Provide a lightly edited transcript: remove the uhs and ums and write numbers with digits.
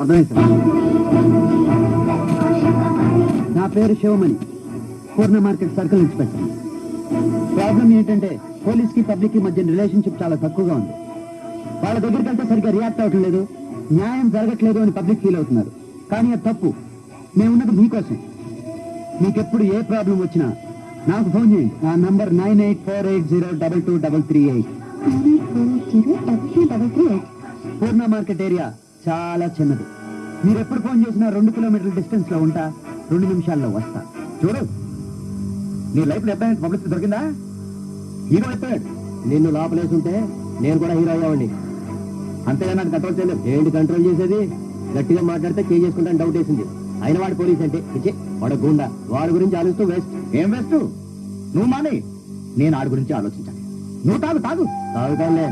అర్థమైంది సార్. నా పేరు శివమణి, పూర్ణ మార్కెట్ సర్కిల్ ఇన్స్పెక్టర్. ప్రాబ్లం ఏంటంటే పోలీస్ కి పబ్లిక్ కి మధ్య రిలేషన్షిప్ చాలా తక్కువగా ఉంది. వాళ్ళ దగ్గరికి వెళ్తే సరిగ్గా రియాక్ట్ అవ్వటం లేదు, న్యాయం జరగట్లేదు అని పబ్లిక్ ఫీల్ అవుతున్నారు. కానీ అది తప్పు. మేమున్నది మీకోసం. మీకెప్పుడు ఏ ప్రాబ్లం వచ్చినా నాకు ఫోన్ చేయండి. నా నంబర్ 9848022338. పూర్ణ మార్కెట్ ఏరియా చాలా చిన్నది. మీరు ఎప్పుడు ఫోన్ చేసినా 2 కిలోమీటర్ల డిస్టెన్స్ లో ఉంటా, 2 నిమిషాల్లో వస్తా. చూడు, నీ లైఫ్ లో ఎప్పుడైనా పబ్లిసిటీ దొరికిందా? హీరో అయిపోయాడు. నిన్ను లోపలేసుంటే నేను కూడా హీరో అయ్యావండి. అంతేగా నాకు కంట్రోల్ చేయలేదు. ఏంటి కంట్రోల్ చేసేది? గట్టిగా మాట్లాడితే చేసుకుంటాను డౌట్ వేసింది. అయిన వాడు పోలీస్ అంటే ఇచ్చే వాడు గుండా. వాడి గురించి ఆలోచిస్తూ వేస్ట్. ఏం వేస్ట్? నువ్వు మానే, నేను ఆడి గురించి ఆలోచించాలి. నువ్వు తాగుతాలే.